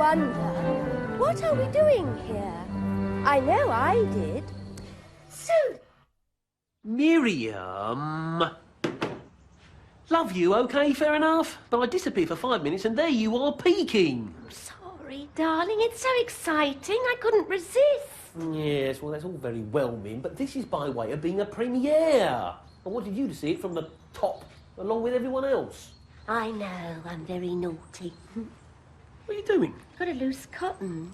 wonder, what are we doing here? I know I did. So... Miriam... Love you, OK, fair enough. But I disappear for 5 minutes and there you are peeking. I'm sorry, darling. It's so exciting. I couldn't resist. Yes, well, that's all very well, Mim, but this is by way of being a premiere. I wanted you to see it from the top, along with everyone else. I know, I'm very naughty. What are you doing? Got a loose cotton.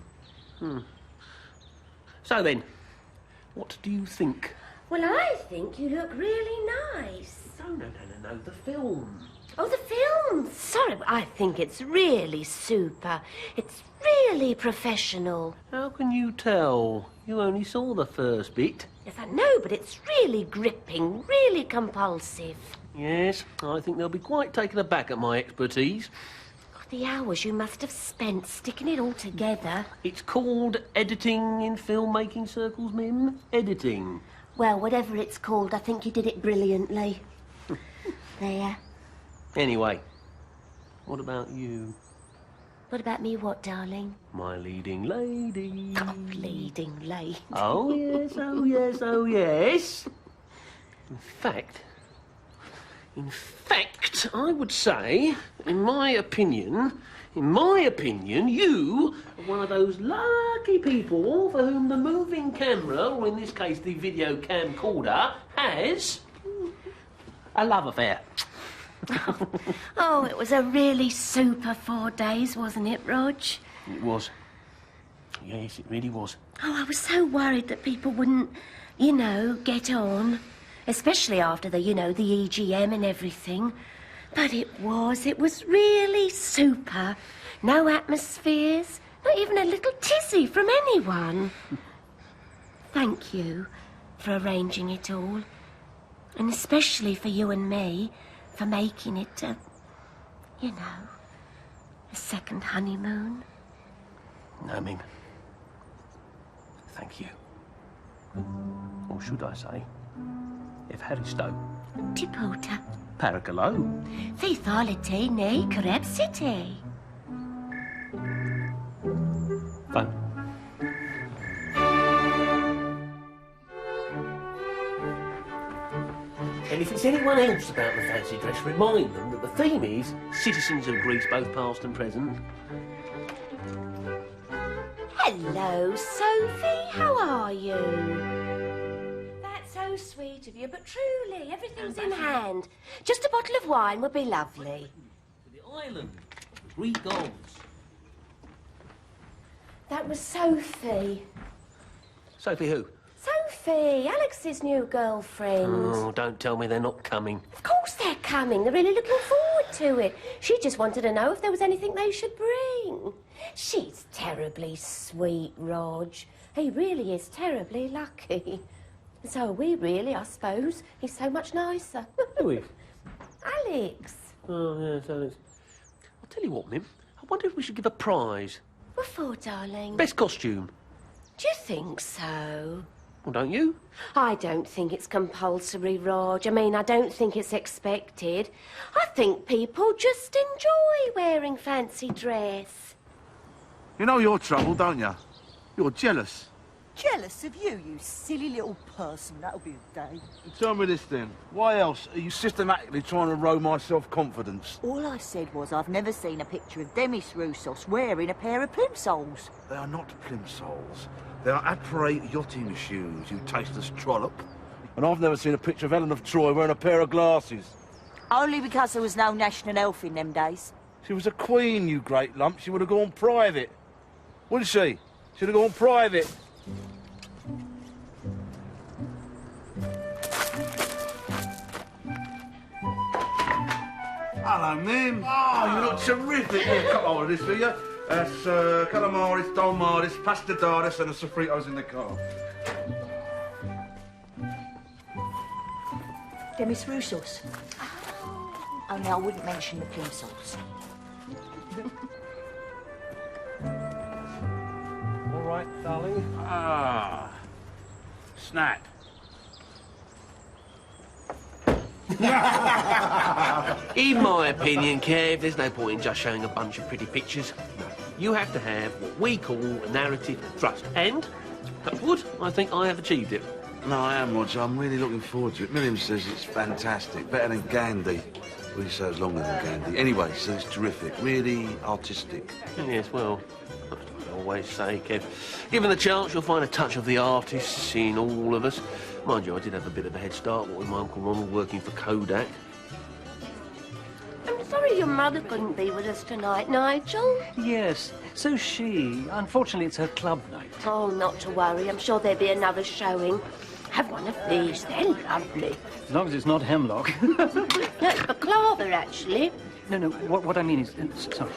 So then, what do you think? Well, I think you look really nice. No, the film. Oh, the film. Sorry, but I think it's really super. It's really professional. How can you tell? You only saw the first bit. Yes, I know, but it's really gripping, really compulsive. Yes, I think they'll be quite taken aback at my expertise. God, the hours you must have spent sticking it all together. It's called editing in filmmaking circles, Mim. Editing. Well, whatever it's called, I think you did it brilliantly. There. Anyway, what about you? What about me what, darling? My leading lady. Oh, leading lady. Oh, yes, oh, yes, oh, yes. In fact, I would say, in my opinion, you are one of those lucky people for whom the moving camera, or in this case the video camcorder, has a love affair. Oh, it was a really super 4 days, wasn't it, Rog? It was. Yes, it really was. Oh, I was so worried that people wouldn't, get on. Especially after the EGM and everything. But it was really super. No atmospheres, not even a little tizzy from anyone. Thank you for arranging it all. And especially for you and me, for making it, a second honeymoon. No, Mim. Thank you. Or should I say, Evharisto. Tipota. Paracalo. Fithality ne Krebsity. Fun. And if it's anyone else about the fancy dress, remind them that the theme is citizens of Greece, both past and present. Hello, Sophie. How are you? That's so sweet of you, but truly, everything's in hand. Just a bottle of wine would be lovely. To the island of the Greek gods. That was Sophie. Sophie who? Sophie, Alex's new girlfriend. Oh, don't tell me they're not coming. Of course they're coming. They're really looking forward to it. She just wanted to know if there was anything they should bring. She's terribly sweet, Rog. He really is terribly lucky. So are we really, I suppose. He's so much nicer. Who is? Alex. Oh, yes, Alex. I'll tell you what, Mim. I wonder if we should give a prize. What for, darling? Best costume. Do you think so? Well, don't you? I don't think it's compulsory, Rog. I mean, I don't think it's expected. I think people just enjoy wearing fancy dress. You know your trouble, don't you? You're jealous. Jealous of you, you silly little person. That'll be a day. Tell me this then. Why else are you systematically trying to row my self-confidence? All I said was I've never seen a picture of Demis Roussos wearing a pair of plimsolls. They are not plimsolls. They are après yachting shoes, you tasteless trollop. And I've never seen a picture of Helen of Troy wearing a pair of glasses. Only because there was no national elf in them days. She was a queen, you great lump. She would have gone private. Wouldn't she? She'd have gone private. Hello, Mim. Oh, you look terrific. Yeah, cut hold of this, will you? That's calamaris, dolmaris, pasta daris, and the sofritos in the car. Demis Roussos. Only I wouldn't mention the plimsolls. All right, darling. Ah, snap. In my opinion, Kev, there's no point in just showing a bunch of pretty pictures. you have to have what we call a narrative thrust. And, touch wood, I think I have achieved it. No, I am, Roger. I'm really looking forward to it. Miriam says it's fantastic, better than Gandhi. Well, he says longer than Gandhi. Anyway, he says it's terrific, really artistic. Yes, well, as I always say, Kev, given the chance, you'll find a touch of the artist in all of us. Mind you, I did have a bit of a head start with my Uncle Ronald working for Kodak. I'm sorry your mother couldn't be with us tonight, Nigel. Yes, so she. Unfortunately, it's her club night. Oh, not to worry. I'm sure there'll be another showing. Have one of these. They're lovely. As long as it's not hemlock. No, it's baklava, actually. No, what I mean is... sorry.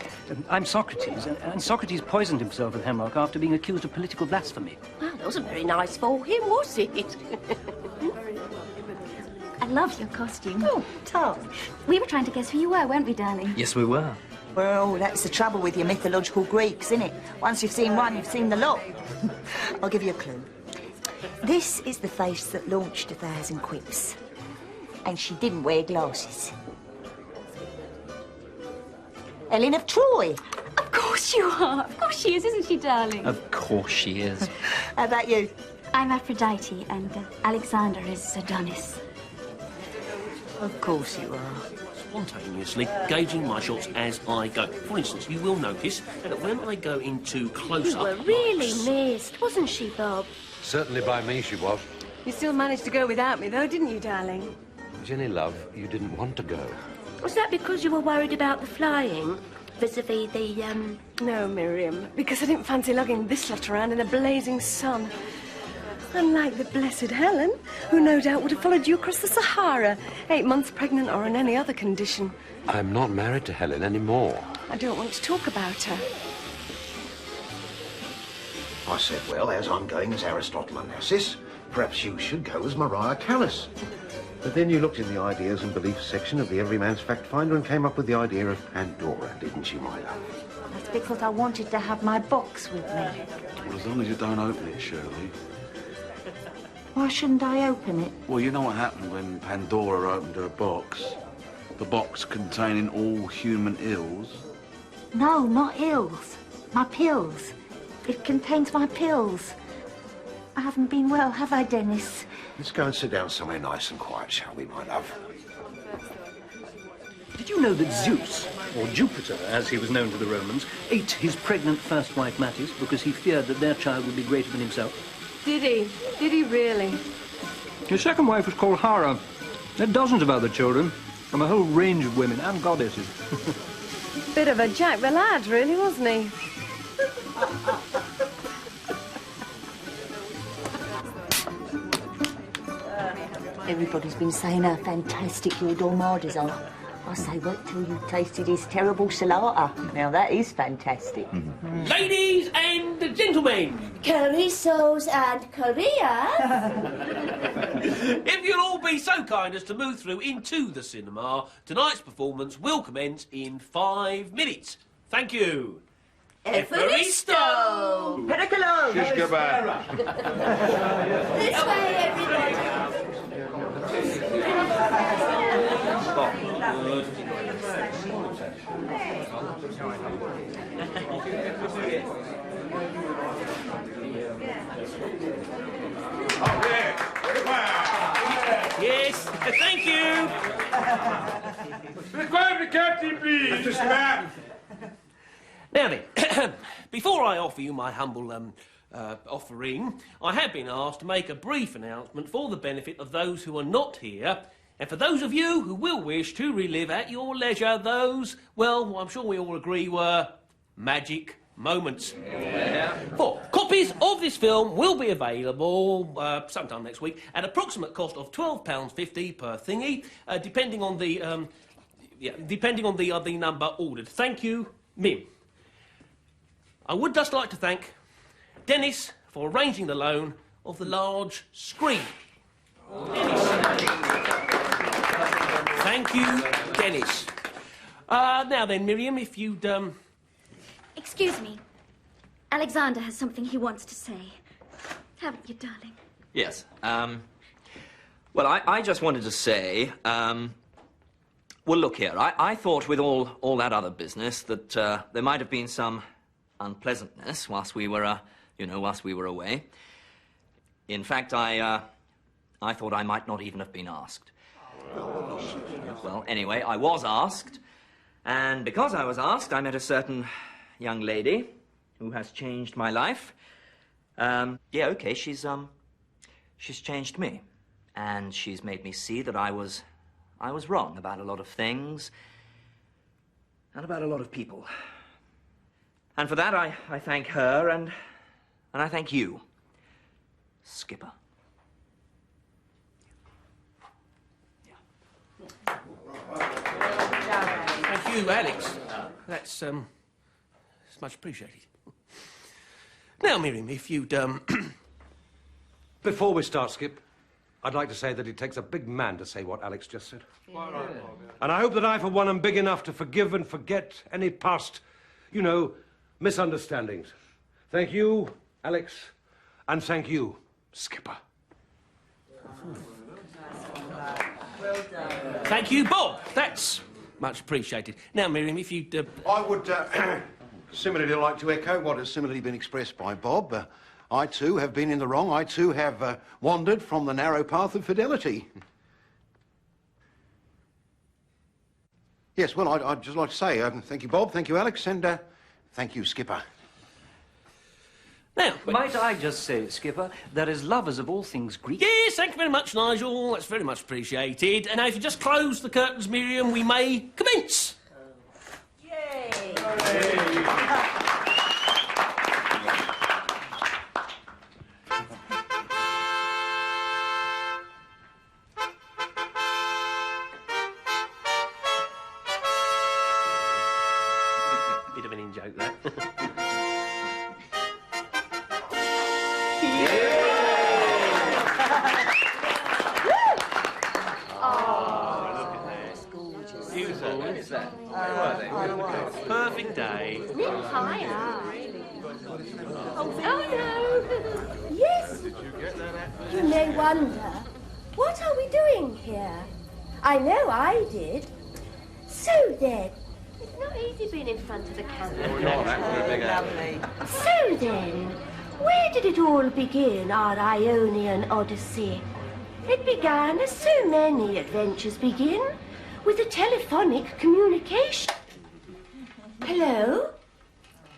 I'm Socrates, and Socrates poisoned himself with hemlock after being accused of political blasphemy. Well, that wasn't very nice for him, was it? I love your costume. Oh, Taj. We were trying to guess who you were, weren't we, darling? Yes, we were. Well, that's the trouble with your mythological Greeks, isn't it? Once you've seen one, you've seen the lot. I'll give you a clue. This is the face that launched 1,000 quips. And she didn't wear glasses. Helen of Troy. Of course you are. Of course she is, isn't she, darling? Of course she is. How about you? I'm Aphrodite, and Alexander is Adonis. Of course you are. Spontaneously gauging my shots as I go. For instance, you will notice that when I go into close-up... You were really missed, wasn't she, Bob? Certainly by me she was. You still managed to go without me, though, didn't you, darling? Jenny, love, you didn't want to go. Was that because you were worried about the flying? Vis-a-vis the, No, Miriam, because I didn't fancy lugging this lot around in the blazing sun. Unlike the blessed Helen, who no doubt would have followed you across the Sahara, 8 months pregnant or in any other condition. I'm not married to Helen anymore. I don't want to talk about her. I said, well, as I'm going as Aristotle Onassis, perhaps you should go as Maria Callas. But then you looked in the ideas and beliefs section of the Everyman's Fact Finder and came up with the idea of Pandora, didn't you, my love? That's because I wanted to have my box with me. Well, as long as you don't open it, Shirley. Why shouldn't I open it? Well, you know what happened when Pandora opened her box? The box containing all human ills. No, not ills. My pills. It contains my pills. I haven't been well, have I, Dennis? Let's go and sit down somewhere nice and quiet, shall we, my love? Did you know that Zeus, or Jupiter, as he was known to the Romans, ate his pregnant first wife, Mattis, because he feared that their child would be greater than himself? Did he? Did he really? His second wife was called Hera. There are dozens of other children, from a whole range of women and goddesses. Bit of a Jack the Lad, really, wasn't he? Everybody's been saying how fantastic your dolmadas are. I say, wait till you tasted his terrible salata. Now, that is fantastic. Ladies and gentlemen, Carissos and Korea. if you'll all be so kind as to move through into the cinema, tonight's performance will commence in 5 minutes. Thank you. Evaristo! Pericolo! Just go back. This way, everybody. Yes, thank you. Require the captain, please. Just back. Now then, before I offer you my humble offering, I have been asked to make a brief announcement for the benefit of those who are not here, and for those of you who will wish to relive at your leisure those, well, I'm sure we all agree were magic moments. Yeah. For copies of this film will be available sometime next week at approximate cost of £12.50 per thingy, depending on the number ordered. Thank you, Mim. I would just like to thank Dennis for arranging the loan of the large screen. Thank you, Dennis. Now then, Miriam, if you'd... Excuse me. Alexander has something he wants to say. Haven't you, darling? Yes. Well, I just wanted to say, well, look here. I thought with all that other business that there might have been some unpleasantness whilst we were, whilst we were away. In fact, I thought I might not even have been asked. Well, anyway, I was asked, and because I was asked, I met a certain young lady who has changed my life. Yeah, okay, she's changed me, and she's made me see that I was wrong about a lot of things and about a lot of people. And for that, I thank her, and I thank you, Skipper. Thank you, Alex. That's much appreciated. Now, Miriam, if you'd Before we start, Skip, I'd like to say that it takes a big man to say what Alex just said. Yeah. And I hope that I, for one, am big enough to forgive and forget any past, misunderstandings. Thank you, Alex, and thank you, Skipper. Well done. Thank you, Bob. That's much appreciated. Now, Miriam, if you'd... I would similarly like to echo what has similarly been expressed by Bob. I, too, have been in the wrong. I, too, have wandered from the narrow path of fidelity. Yes, well, I'd just like to say thank you, Bob, thank you, Alex, and thank you, Skipper. Now, might I just say, Skipper, that as lovers of all things Greek... Yes, thank you very much, Nigel. That's very much appreciated. And now, if you just close the curtains, Miriam, we may commence. Yay! Bit of an in-joke, that. Perfect day. Hiya. Oh, no. Yes. You may wonder, what are we doing here? I know I did. So then, it's not easy being in front of the camera. Lovely. So then, where did it all begin, our Ionian Odyssey? It began as so many adventures begin, with a telephonic communication. Hello?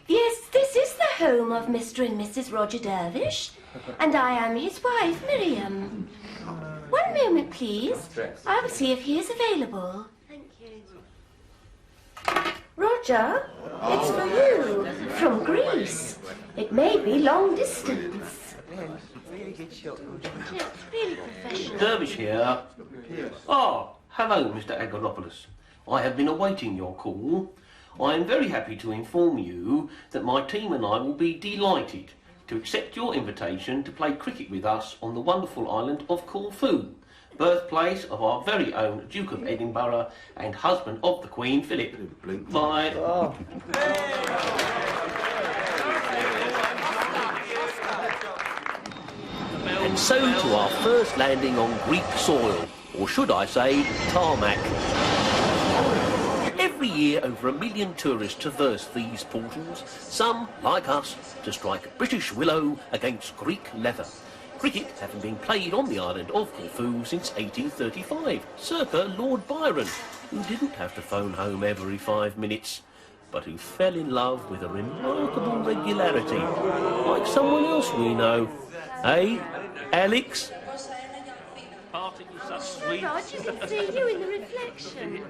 Yes, this is the home of Mr. and Mrs. Roger Dervish, and I am his wife, Miriam. One moment, please. I will see if he is available. Thank you. Roger, it's for you, from Greece. It may be long distance. Yes, really professional. Dervish here. Oh, hello, Mr. Agoropoulos. I have been awaiting your call. I am very happy to inform you that my team and I will be delighted to accept your invitation to play cricket with us on the wonderful island of Corfu, birthplace of our very own Duke of Edinburgh and husband of the Queen, Philip. Bye. Oh. And so to our first landing on Greek soil, or should I say, tarmac. Every year, over 1 million tourists traverse these portals, some, like us, to strike British willow against Greek leather. Cricket having been played on the island of Corfu since 1835, circa Lord Byron, who didn't have to phone home every 5 minutes, but who fell in love with a remarkable regularity, like someone else we know. Eh, Alex? Parting is such sweet... Rog, you can see you in the reflection.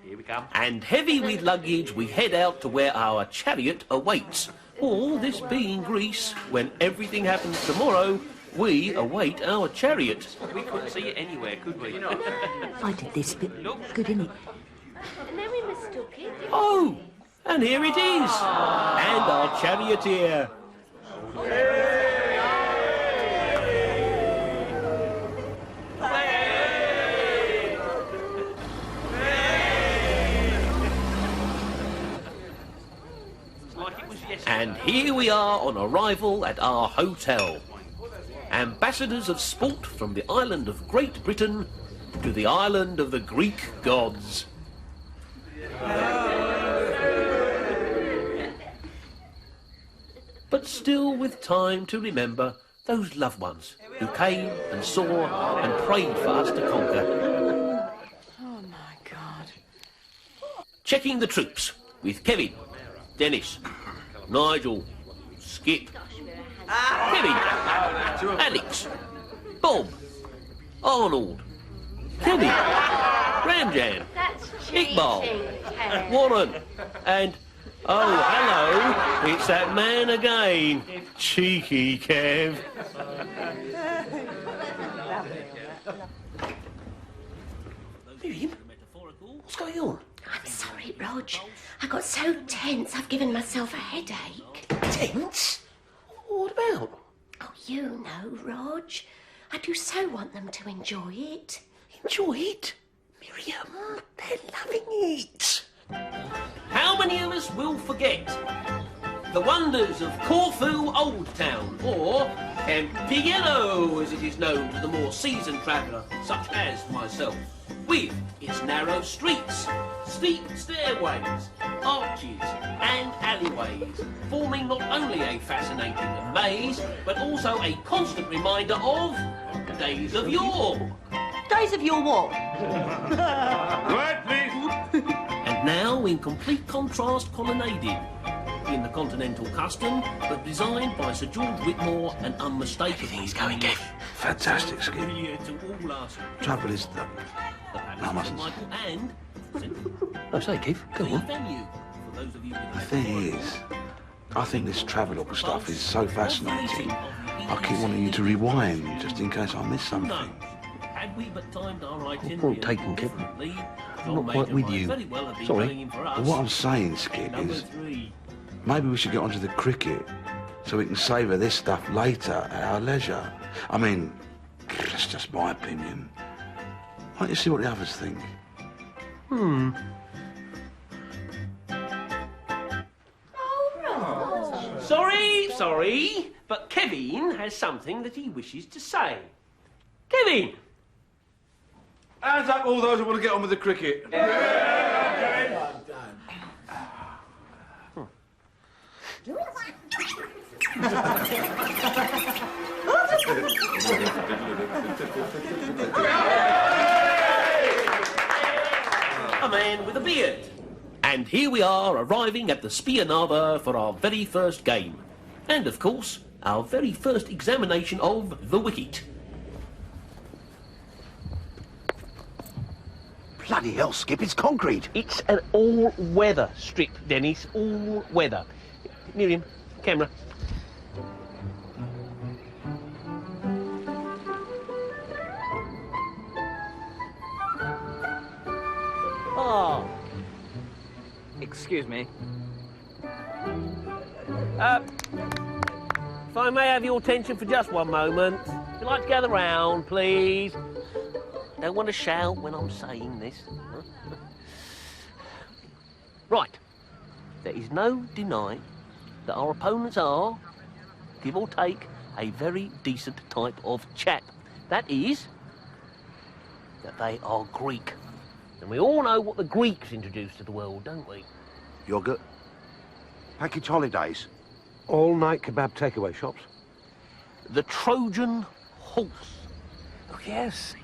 Here we come. And heavy with luggage, we head out to where our chariot awaits. All this being Greece, when everything happens tomorrow, we await our chariot. We couldn't see it anywhere, could we? I did this bit. Good, innit? And then we mistook it. Oh, and here it is. And our charioteer. And here we are on arrival at our hotel. Ambassadors of sport from the island of Great Britain to the island of the Greek gods. but still with time to remember those loved ones who came and saw and prayed for us to conquer. Oh, my God. Checking the troops with Kevin, Dennis, Nigel, Skip, Kevin, Alex, Bob, Arnold, Kevin, Ramjam, Iqbal, Warren, and, oh, hello, it's that man again. Cheeky Kev. Miriam, what's going on? I'm sorry, Rog. I got so tense I've given myself a headache. Tense? What about? Oh, you know, Rog. I do so want them to enjoy it. Enjoy it? Miriam, they're loving it. How many of us will forget the wonders of Corfu Old Town, or Campiello, as it is known to the more seasoned traveller, such as myself, with its narrow streets, steep stairways, arches and alleyways, forming not only a fascinating maze, but also a constant reminder of days of yore. Days of your war. Right, please. And now, in complete contrast, colonnaded in the continental custom, but designed by Sir George Whitmore and unmistakably... He's going, Kev. Fantastic, Skip. familiar to all us. Trouble is that... The I mustn't. Michael and... Oh, say, Keith, go the on. venue for those of you with The thing is, I think this travelogue stuff is so fascinating. I keep wanting you to rewind, just in case I miss something. Had we but timed our Point itinerary taken, Kev. differently, I'm not John quite with Major you. might very well have been Sorry. going in for us. But what I'm saying, Skip, Number is 3. maybe we should get onto the cricket so we can savour this stuff later at our leisure. I mean, that's just my opinion. Why don't you see what the others think? Sorry, but Kevin has something that he wishes to say. Kevin! Hands up all those who want to get on with the cricket. A man with a beard. And here we are arriving at the Spianava for our very first game. And of course, our very first examination of the wicket. Bloody hell, Skip, it's concrete. It's an all-weather strip, Dennis. All-weather. Miriam, camera. Oh. Excuse me. If I may have your attention for just one moment. If you'd like to gather round, please. Don't want to shout when I'm saying this. Right. There is no denying that our opponents are, give or take, a very decent type of chap. That is, that they are Greek. And we all know what the Greeks introduced to the world, don't we? Yogurt. Package holidays. All-night kebab takeaway shops. The Trojan horse. Oh, yes.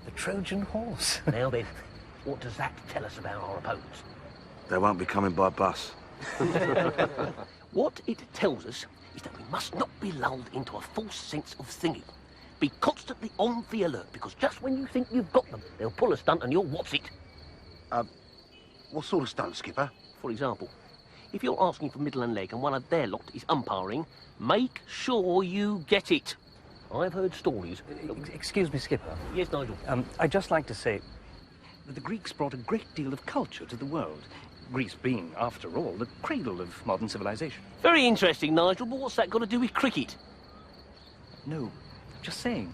The Trojan horse. Now then, what does that tell us about our opponents? They won't be coming by bus. What it tells us is that we must not be lulled into a false sense of thingy. Be constantly on the alert, because just when you think you've got them, they'll pull a stunt and you'll what's it. What sort of stunt, Skipper? For example, if you're asking for middle and leg and one of their lot is umpiring, make sure you get it. I've heard stories. Excuse me, Skipper. Yes, Nigel. I'd just like to say that the Greeks brought a great deal of culture to the world. Greece being, after all, the cradle of modern civilization. Very interesting, Nigel, but what's that got to do with cricket? No, just saying.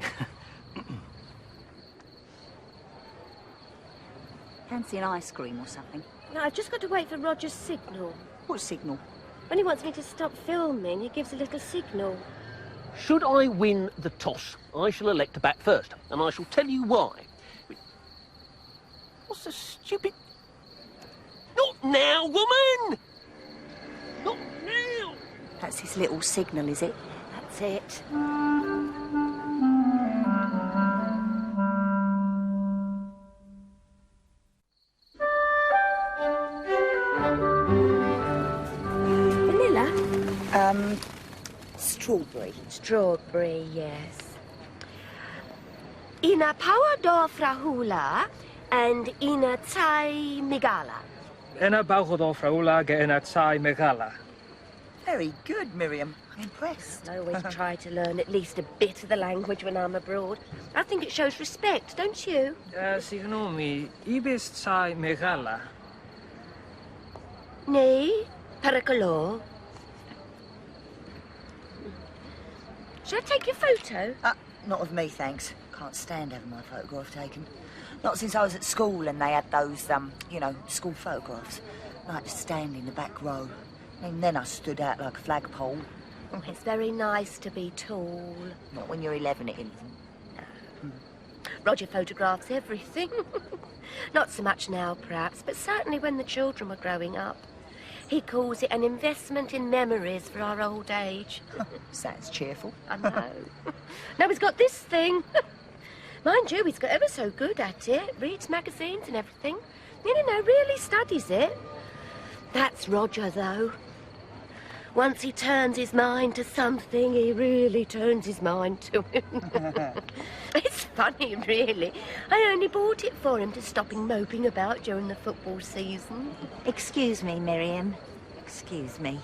Fancy an ice cream or something. No, I've just got to wait for Roger's signal. What signal? When he wants me to stop filming, he gives a little signal. Should I win the toss, I shall elect to bat first, and I shall tell you why. What's the stupid... Not now, woman! Not now! That's his little signal, is it? That's it. Vanilla? Strawberry. Strawberry, yes. Ina power do frahula and ina tsai migala. Ena baugodol fraula ge ena tsai megala. Very good, Miriam. I'm impressed. I always try to learn at least a bit of the language when I'm abroad. I think it shows respect, don't you? Signomi, ibis tsai megala. Nee, paracolo. Shall I take your photo? Not of me, thanks. Can't stand having my photograph taken. Not since I was at school and they had those, you know, school photographs. I like to stand in the back row. And then I stood out like a flagpole. It's very nice to be tall. Not when you're 11, it isn't. Roger photographs everything. Not so much now, perhaps, but certainly when the children were growing up. He calls it an investment in memories for our old age. Sounds cheerful. I know. Now he's got this thing. Mind you, he's got ever so good at it. Reads magazines and everything. You know, really studies it. That's Roger, though. Once he turns his mind to something, he really turns his mind to it. It's funny, really. I only bought it for him to stop him moping about during the football season. Excuse me, Miriam. Excuse me.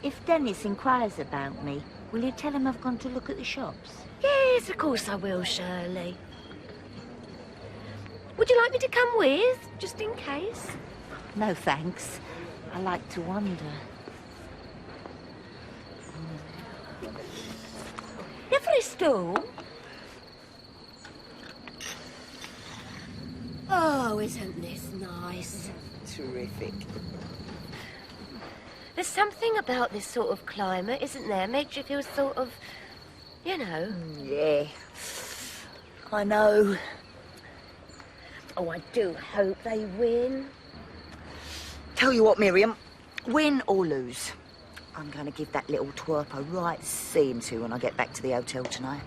If Dennis inquires about me, will you tell him I've gone to look at the shops? Yes, of course I will, Shirley. Would you like me to come with, just in case? No, thanks. I like to wander. Every stool? Oh, isn't this nice? Terrific. There's something about this sort of climate, isn't there? Makes you feel sort of, you know. Yeah. I know. Oh, I do hope they win. Tell you what, Miriam. Win or lose, I'm going to give that little twerp a right seeing to when I get back to the hotel tonight.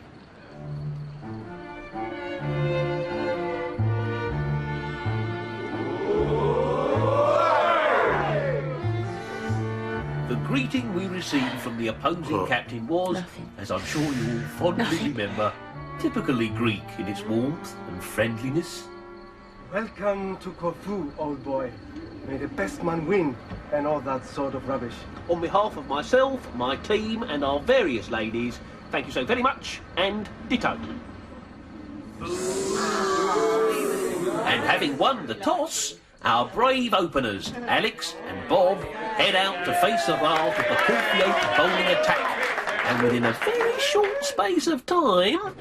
The greeting we received from the opposing captain was, as I'm sure you all fondly remember, typically Greek in its warmth and friendliness. Welcome to Corfu, old boy. May the best man win, and all that sort of rubbish. On behalf of myself, my team, and our various ladies, thank you so very much, and ditto. And having won the toss, our brave openers, Alex and Bob, head out to face the wrath of the Corfu bowling attack. And within a very short space of time...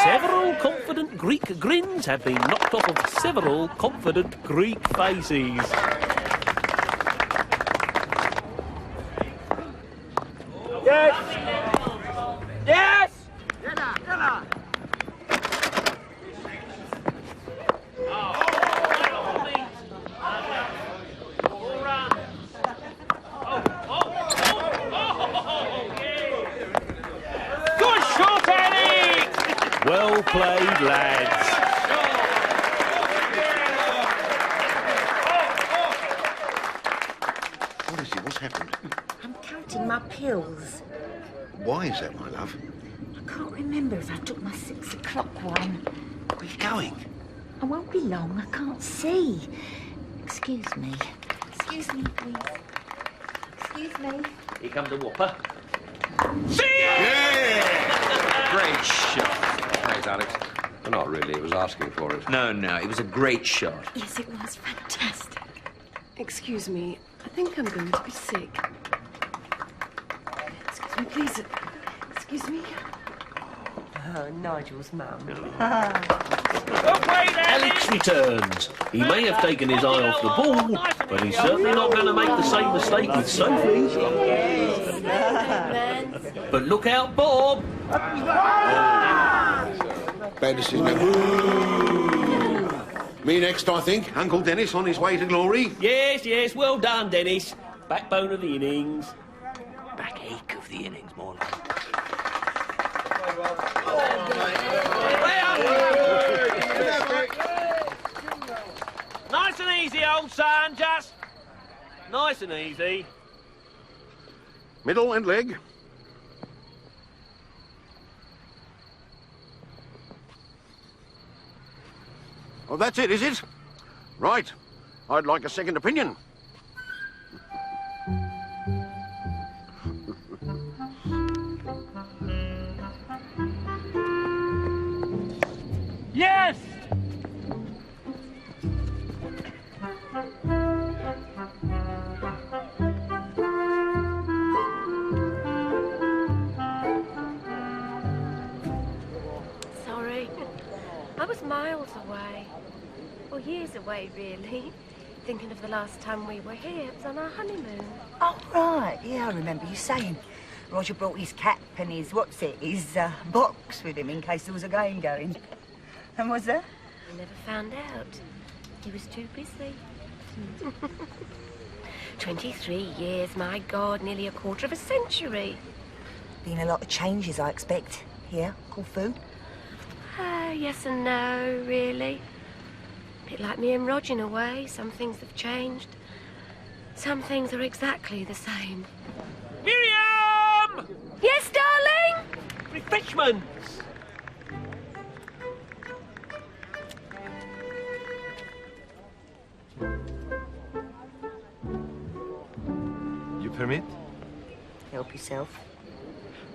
Several confident Greek grins have been knocked off of several confident Greek faces. Yes! Yes! Good shot, Alex! Well played, lads. What is it? What's happened? I'm counting my pills. Why is that, my love? I can't remember if I took my 6 o'clock one. Where are you going? I won't be long. I can't see. Excuse me. Excuse me, please. Excuse me. Here comes the whopper. See ya! Yeah! Great shot. Thanks, Alex. Well, not really. It was asking for it. No, it was a great shot. Yes, it was fantastic. Excuse me, I think I'm going to be sick. Excuse me, please. Excuse me. Oh, Nigel's mum. Alex returns. He may have taken his eye off the ball, but he's certainly not going to make the same mistake with Sophie. But look out, Bob! This is no... Me next, I think. Uncle Dennis on his way to glory. Yes, yes, well done, Dennis. Backbone of the innings. Backache of the innings, more like. Nice and easy, old son, just nice and easy. Middle and leg. Oh, that's it, is it? Right. I'd like a second opinion. Yes! Sorry. I was miles away. Well, years away, really. Thinking of the last time we were here. It was on our honeymoon. Oh, right. Yeah, I remember you saying. Roger brought his cap and his, his box with him in case there was a game going. And was there? I never found out. He was too busy. 23 years, my God, nearly a quarter of a century. Been a lot of changes, I expect, here, Corfu. Yes and no, really. Bit like me and Roger in a way. Some things have changed. Some things are exactly the same. Miriam! Yes, darling? Refreshments! You permit? Help yourself.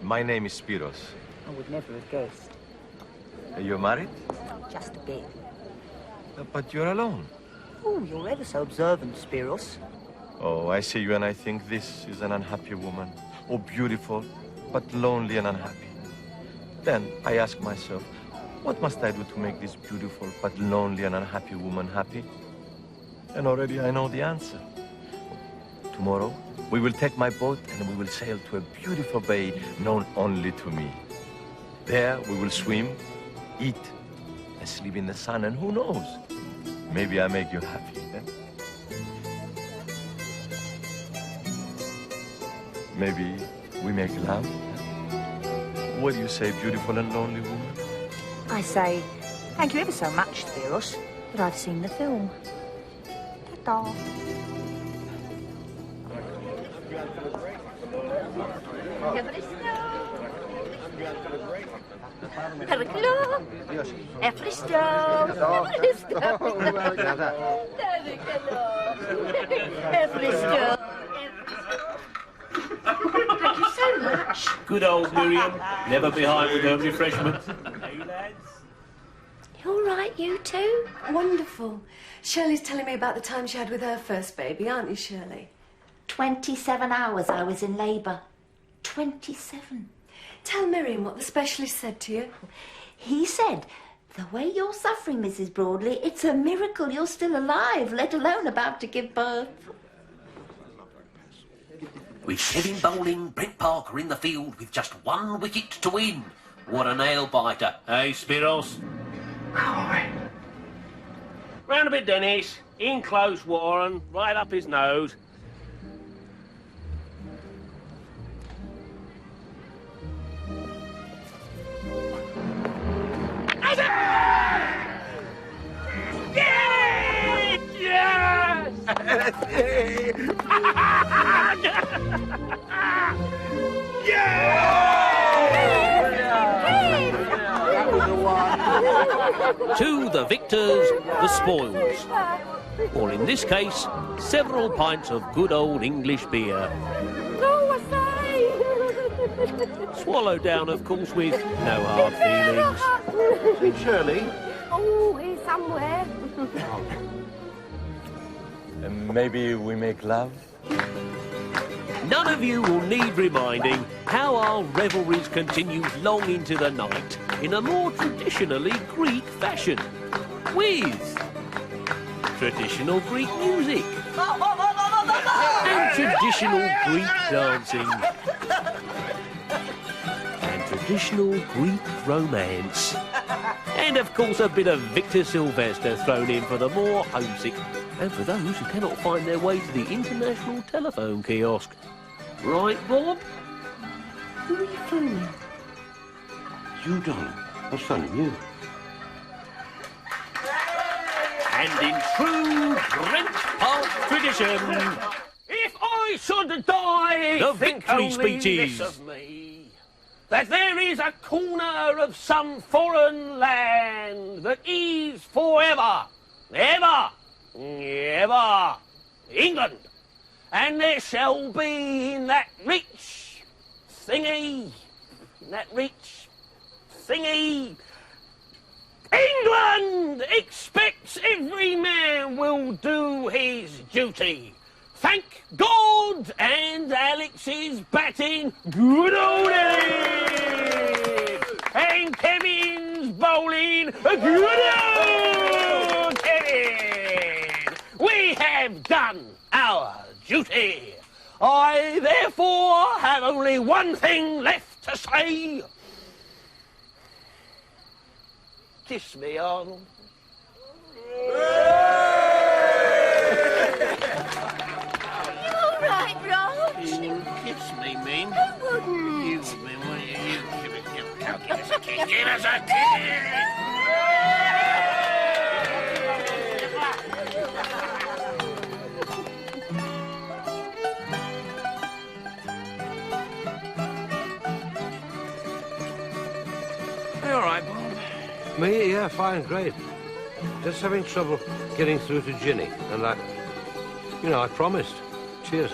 My name is Spiros. I would never have guessed. You're married? Just a bit. But you're alone. Oh, you're ever so observant, Spiros. Oh, I see you and I think this is an unhappy woman. Oh, beautiful, but lonely and unhappy. Then I ask myself, what must I do to make this beautiful but lonely and unhappy woman happy? And already I know the answer. Tomorrow, we will take my boat and we will sail to a beautiful bay known only to me. There, we will swim, eat, and sleep in the sun, and who knows? Maybe I make you happy, eh? Maybe we make love? What do you say, beautiful and lonely woman? I say, thank you ever so much, Spiros, but I've seen the film. Ta-ta. Thank you so much. Good old Miriam. Never behind with her refreshments. Hey, lads. You all right, you two? Wonderful. Shirley's telling me about the time she had with her first baby, aren't you, Shirley? 27 hours I was in labour. 27. Tell Miriam what the specialist said to you. He said, the way you're suffering, Mrs. Broadley, it's a miracle you're still alive, let alone about to give birth. With Kevin Bowling, Brent Parker in the field with just 1 wicket to win. What a nail-biter. Hey, Spiros. Round a bit, Dennis. In close, Warren. Right up his nose. Yes! To the victors, the spoils. Or in this case, several pints of good old English beer. Swallowed down, of course, with no hard feelings. Sweet Shirley. Oh, he's somewhere. Maybe we make love? None of you will need reminding how our revelries continued long into the night in a more traditionally Greek fashion, with traditional Greek music and traditional Greek dancing and traditional Greek romance And of course a bit of Victor Sylvester thrown in for the more homesick, and for those who cannot find their way to the international telephone kiosk. Right, Bob? Who are you phoning? You, darling. I was phoning you. And in true Brent Park tradition, if I should die, the victory speeches of me, that there is a corner of some foreign land that is forever, ever, ever England, and there shall be in that rich thingy, England expects every man will do his duty. Thank God, and Alex is batting good old Alex. And Kevin's bowling good old Kevin. We have done our duty. I therefore have only one thing left to say. Kiss me, Arnold. Right, Rog. Kiss me, Min. Who wouldn't? You would, Min, wouldn't you? You give us a kiss. Give us a kiss. All right, Bob. Me? Yeah, fine, great. Just having trouble getting through to Ginny. And I promised. Cheers.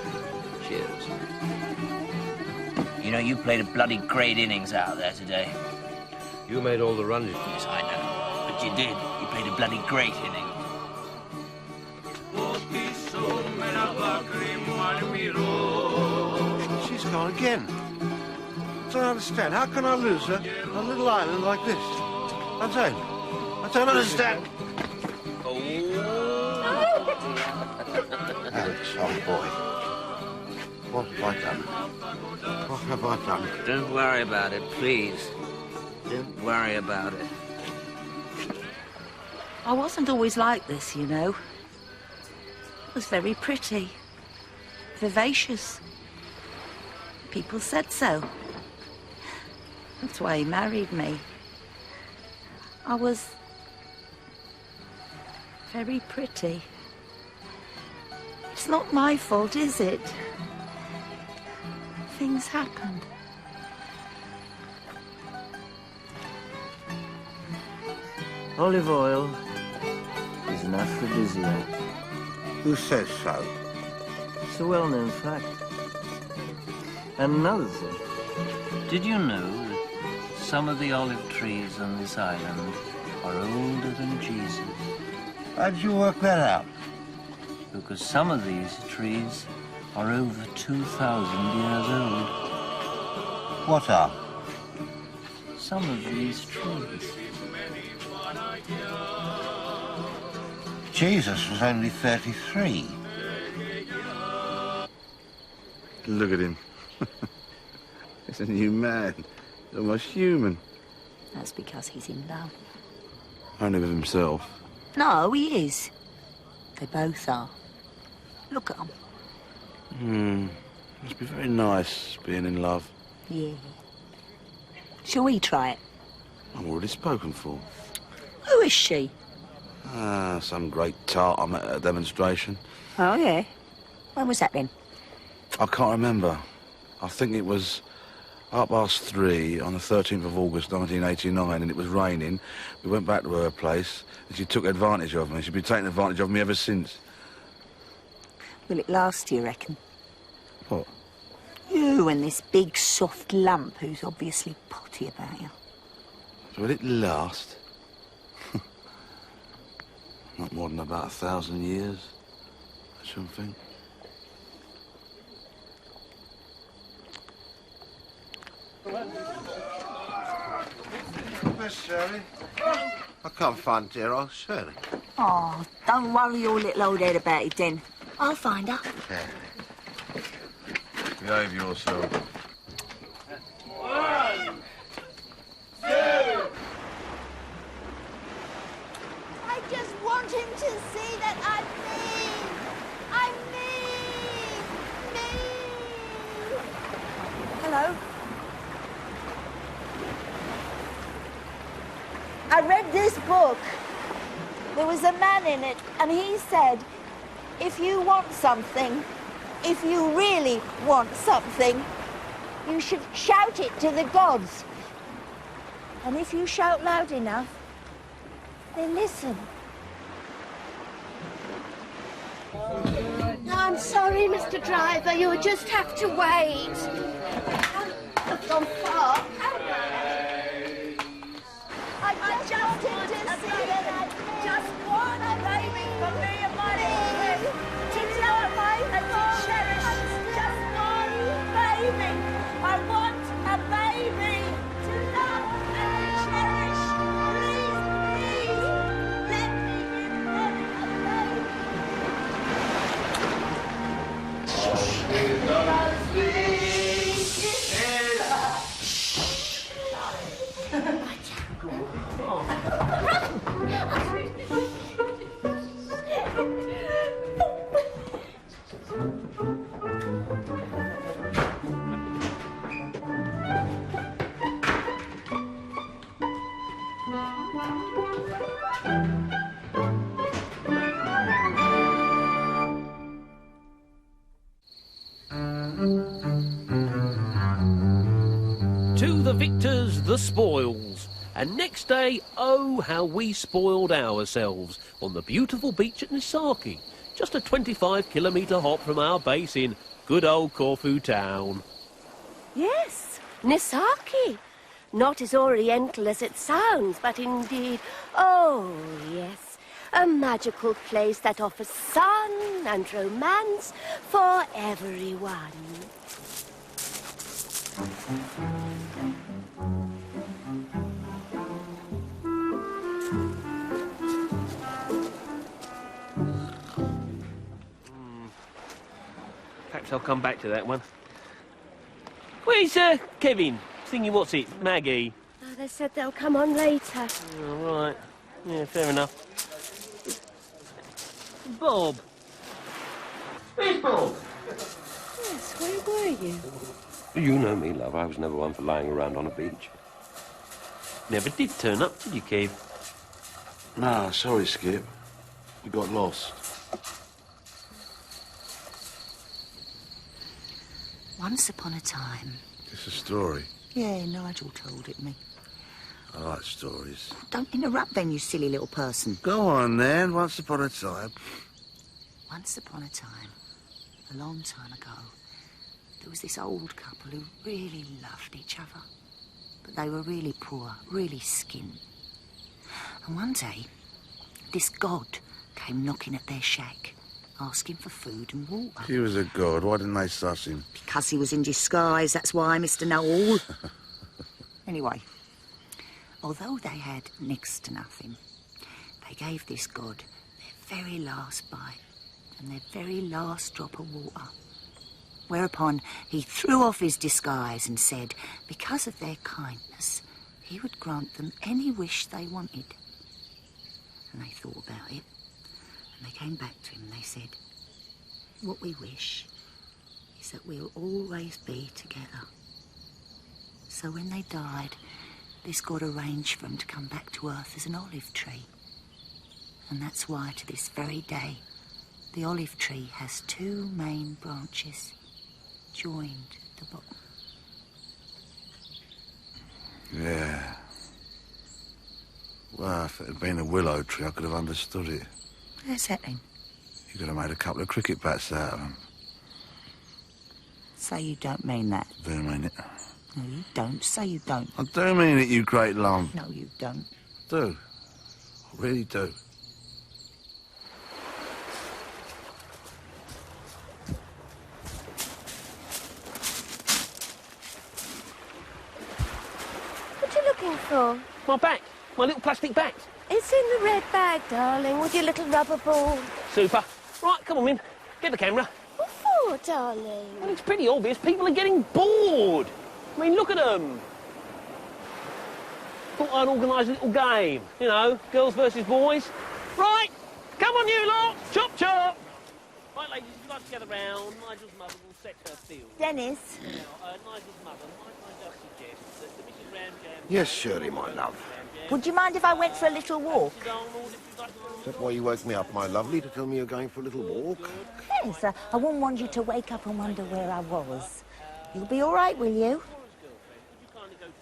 Cheers. You know, you played a bloody great innings out there today. You made all the runs. Yes, I know. But you did. You played a bloody great inning. She's gone again. I don't understand. How can I lose her on a little island like this? I don't understand. Alex, oh boy. What have I done? What have I done? Don't worry about it, please. Don't worry about it. I wasn't always like this, you know. I was very pretty, vivacious. People said so. That's why he married me. I was very pretty. It's not my fault, is it? Things happened. Olive oil is an aphrodisiac. Who says so? It's a well-known fact. And another thing. Did you know that some of the olive trees on this island are older than Jesus? How did you work that out? Because some of these trees are over 2,000 years old. What are? Some of these trees. Jesus was only 33. Look at him. It's a new man. He's almost human. That's because he's in love. Only with himself. No, he is. They both are. Look at them. Must be very nice being in love. Yeah. Shall we try it? I'm already spoken for. Who is she? Some great tart I met at a demonstration. Oh, yeah. When was that then? I can't remember. I think it was 3:30 on the 13th of August 1989, and it was raining. We went back to her place, and she took advantage of me. She's been taking advantage of me ever since. Will it last, do you reckon? What? You and this big soft lump who's obviously potty about you. Will it last? Not more than about 1,000 years, I shouldn't think. Miss Shirley? I can't find dear old Shirley. Oh, don't worry your little old head about it then. I'll find her. Behave yourself. 1, 2. I read this book. There was a man in it, and he said, if you want something, if you really want something, you should shout it to the gods. And if you shout loud enough, they listen. I'm sorry, Mr. Driver. You'll just have to wait. I've gone far. I just wanted to see it. I just want a baby for me and my baby. To love and to cherish. Just one baby. I want a baby to love and to cherish. Please, please, let me give them a baby. To the victors, the spoils. And next day, oh, how we spoiled ourselves on the beautiful beach at Nisaki, just a 25-kilometre hop from our base in good old Corfu town. Yes, Nisaki. Not as oriental as it sounds, but indeed, oh, yes, a magical place that offers sun and romance for everyone. Perhaps I'll come back to that one. Where's Kevin? Singing what's it? Maggie? Oh, they said they'll come on later. All right. Yeah, fair enough. Bob. Where's Bob? Yes, where were you? You know me, love. I was never one for lying around on a beach. Never did turn up, did you, Kev? No, sorry, Skip. We got lost. Once upon a time... It's a story. Yeah, Nigel told it me. I like stories. Don't interrupt then, you silly little person. Go on, then. Once upon a time. Once upon a time, a long time ago, there was this old couple who really loved each other. But they were really poor, really skint. And one day, this god came knocking at their shack, asking for food and water. He was a god. Why didn't they suss him? Because he was in disguise, that's why, Mr. Know-all. Anyway, although they had next to nothing, they gave this god their very last bite and their very last drop of water. Whereupon he threw off his disguise and said, because of their kindness, he would grant them any wish they wanted. And they thought about it, and they came back to him and they said, what we wish is that we'll always be together. So when they died, this god arranged for them to come back to Earth as an olive tree. And that's why, to this very day, the olive tree has two main branches joined at the bottom. Yeah. Well, if it had been a willow tree, I could have understood it. Where's that then? You could have made a couple of cricket bats out of them. Say you don't mean that. I do mean it. No, you don't. Say you don't. I do mean it, you great lump. No, you don't. I do. I really do. What are you looking for? My back. My little plastic bat. It's in the red bag, darling, with your little rubber ball. Super. Right, come on, Min. Get the camera. What for, darling? Well, it's pretty obvious people are getting bored. I mean, look at them. Thought I'd organise a little game. You know, girls versus boys. Right, come on, you lot. Chop, chop. Right, ladies, if you'd like to gather round, Nigel's mother will set her field. Dennis. Now, Nigel's mother, might I just suggest that the Mrs. Ramjam... Yes, Shirley, my love. Ramjam Would you mind if I went for a little walk? Is that why you woke me up, my lovely, to tell me you're going for a little walk? Yes, I wouldn't want you to wake up and wonder where I was. You'll be all right, will you?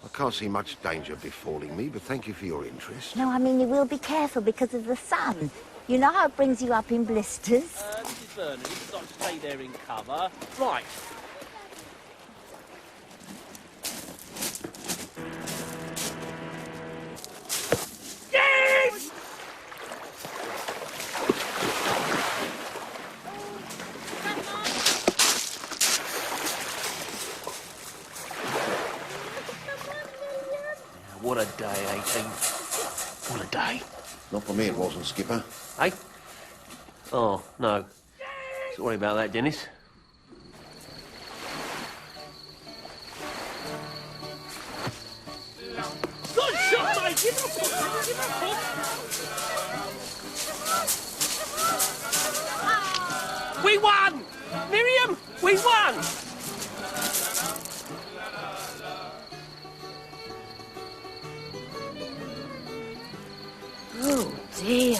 I can't see much danger befalling me, but thank you for your interest. No, I mean, you will be careful because of the sun. You know how it brings you up in blisters? Mrs. Vernon, you've got to stay there in cover. Right. Yes! What a day, 18. What a day. Not for me it wasn't, Skipper. Hey? Oh, no. Sorry about that, Dennis. Good shot, mate! Give it a push! Give it a push! We won! Miriam, we won! Oh, dear.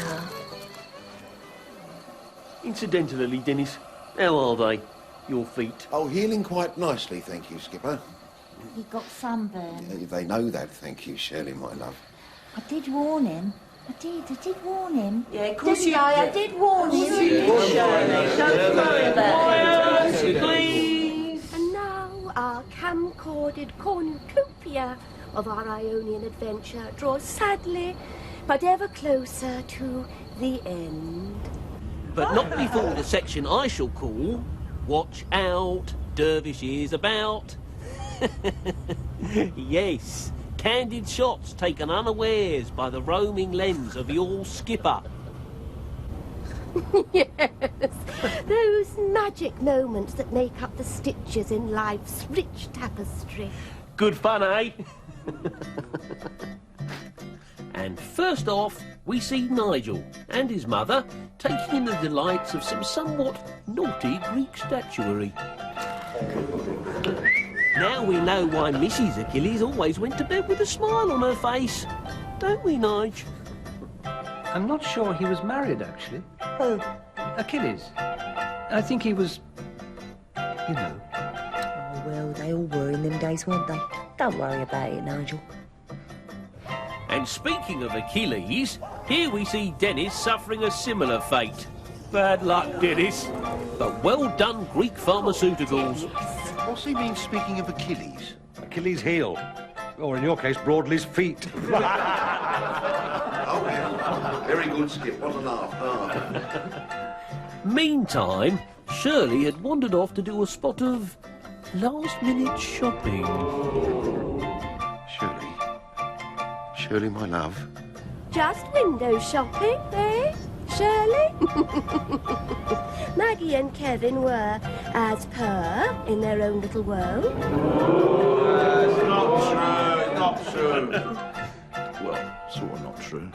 Incidentally, Dennis, how are they, your feet? Oh, healing quite nicely, thank you, Skipper. He got sunburned. They know that, thank you, Shirley, my love. I did warn him. I did warn him. Yeah, of course Didn't you I? did. I did warn him. Don't worry about it. Please. And now our camcorded cornucopia of our Ionian adventure draws sadly but ever closer to the end. But not before the section I shall call Watch Out, Dervish is About. Yes, candid shots taken unawares by the roaming lens of your skipper. Yes, those magic moments that make up the stitches in life's rich tapestry. Good fun, eh? And first off, we see Nigel and his mother taking in the delights of some somewhat naughty Greek statuary. Now we know why Mrs. Achilles always went to bed with a smile on her face. Don't we, Nige? I'm not sure he was married, actually. Who? Achilles. I think he was, you know. Oh, well, they all were in them days, weren't they? Don't worry about it, Nigel. And speaking of Achilles, here we see Dennis suffering a similar fate. Bad luck, Dennis. But well done, Greek pharmaceuticals. What's he mean, speaking of Achilles? Achilles' heel. Or in your case, Broadley's feet. Oh, yeah. Very good, Skip. What a laugh. Meantime, Shirley had wandered off to do a spot of last-minute shopping. Shirley, my love. Just window shopping, eh, Shirley? Maggie and Kevin were, as per, in their own little world. It's not true. Well, sort of not true.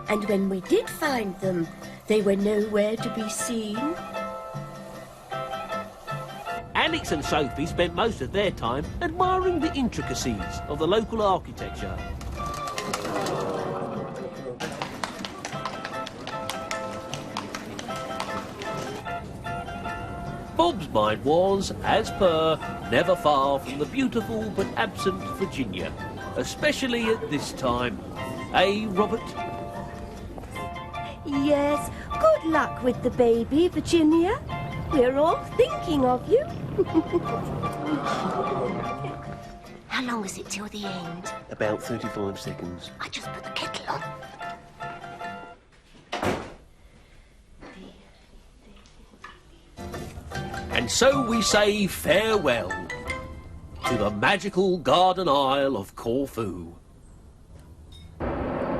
And when we did find them, they were nowhere to be seen. Alex and Sophie spent most of their time admiring the intricacies of the local architecture. Bob's mind was, as per, never far from the beautiful but absent Virginia, especially at this time. Eh, Robert? Yes, good luck with the baby, Virginia. We're all thinking of you. How long is it till the end? About 35 seconds. I just put the kettle on. And so we say farewell to the magical garden isle of Corfu.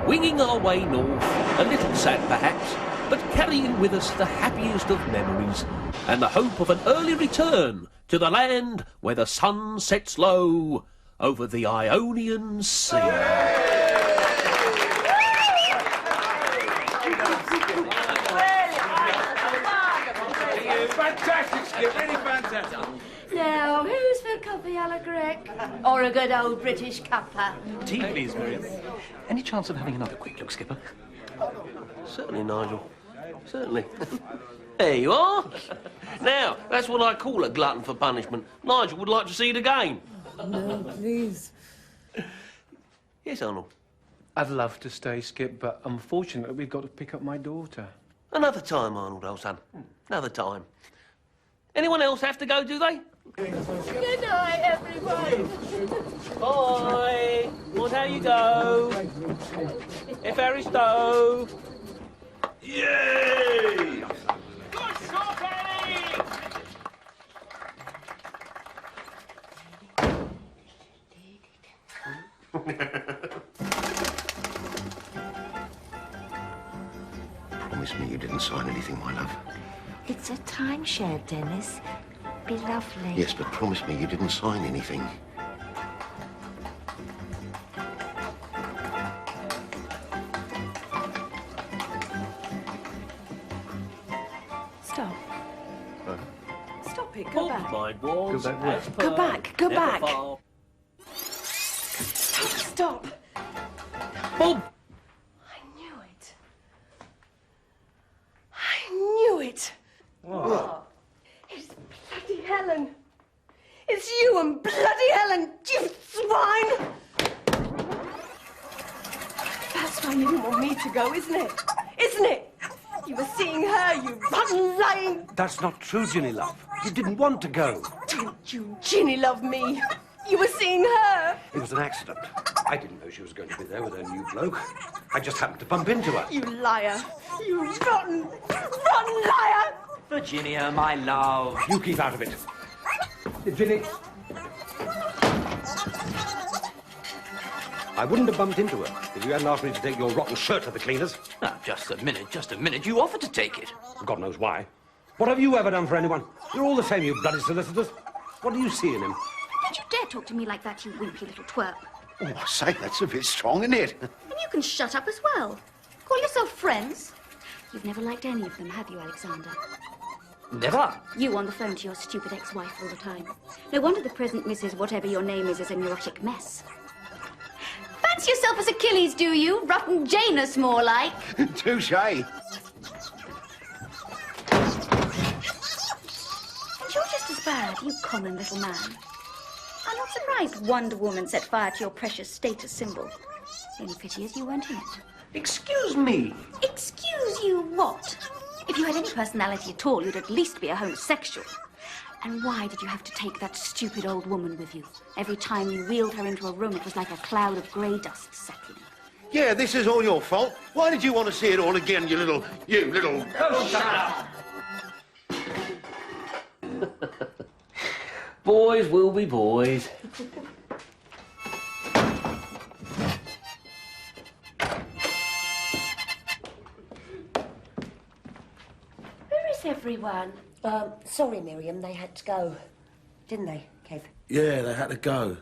Winging our way north, a little sad perhaps, but carrying with us the happiest of memories and the hope of an early return to the land where the sun sets low over the Ionian Sea. Fantastic, Skip, really fantastic. Now, who's for coffee a la Grec? Or a good old British cuppa? Tea, please, Miriam. Any chance of having another quick look, Skipper? Certainly, Nigel. Certainly. There you are. Now, that's what I call a glutton for punishment. Nigel would like to see it again. No, please. Yes, Arnold. I'd love to stay, Skip, but unfortunately we've got to pick up my daughter. Another time, Arnold, old son. Another time. Anyone else have to go, do they? Good night, everyone. Bye. Well, how you go? If Harry Stowe. Yay! Good shot, Harry! Promise me you didn't sign anything, my love. It's a timeshare, Dennis. Be lovely. Yes, but promise me you didn't sign anything. Stop. Stop it. Go Bob, back. mine was. Go back where? as Go per back. Go never back. far. Stop. Bob! I knew it. I knew it. What? It's bloody Helen. It's you and bloody Helen, you swine! That's why you didn't want me to go, isn't it? Isn't it? You were seeing her, you rotten, lying... That's not true, Ginny, love. You didn't want to go. Don't you Ginny love me? You were seeing her. It was an accident. I didn't know she was going to be there with her new bloke. I just happened to bump into her. You liar. You rotten liar! Virginia, my love. You keep out of it. Ginny. I wouldn't have bumped into her if you hadn't asked me to take your rotten shirt to the cleaners. Now, just a minute. You offered to take it. God knows why. What have you ever done for anyone? You're all the same, you bloody solicitors. What do you see in him? Don't you dare talk to me like that, you wimpy little twerp. Oh, I say, that's a bit strong, isn't it? And you can shut up as well. Call yourself friends. You've never liked any of them, have you, Alexander? Never. You on the phone to your stupid ex-wife all the time. No wonder the present Mrs. Whatever your name is a neurotic mess. Fancy yourself as Achilles, do you? Rotten Janus, more like. Touche. And you're just as bad, you common little man. I'm not surprised Wonder Woman set fire to your precious status symbol. The only pity is you weren't in it. Excuse me. Excuse you what? If you had any personality at all, you'd at least be a homosexual. And why did you have to take that stupid old woman with you? Every time you wheeled her into a room, it was like a cloud of grey dust settling. Yeah, this is all your fault. Why did you want to see it all again, you little... Oh, shut up! Boys will be boys. Where is everyone? Sorry, Miriam, they had to go. Didn't they, Kev? Yeah, they had to go.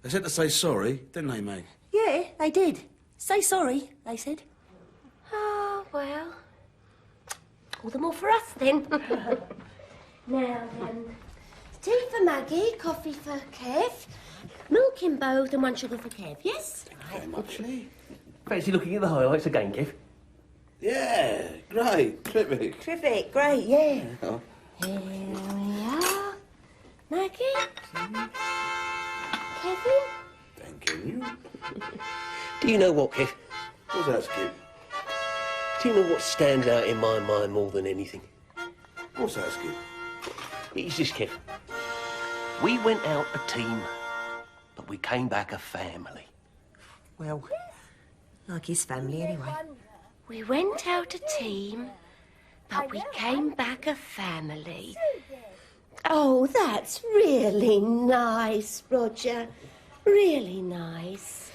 They said to say sorry, didn't they, Meg? Yeah, they did. Say sorry, they said. Oh, well. All the more for us, then. Now, then. Tea for Maggie, coffee for Kev, milk in both and 1 sugar for Kev, yes? Very much, Lee. Fancy looking at the highlights again, Kev? Yeah, great, terrific. Terrific, great, yeah. Oh. Here we are. Maggie? Kevin? Thanking you. Do you know what, Kev? What's that, Skip? Do you know what stands out in my mind more than anything? What's that, Skip? It's this, Kev. We went out a team, but we came back a family. Well, like his family, anyway. We went out a team, but we came back a family. Oh, that's really nice, Roger. Really nice.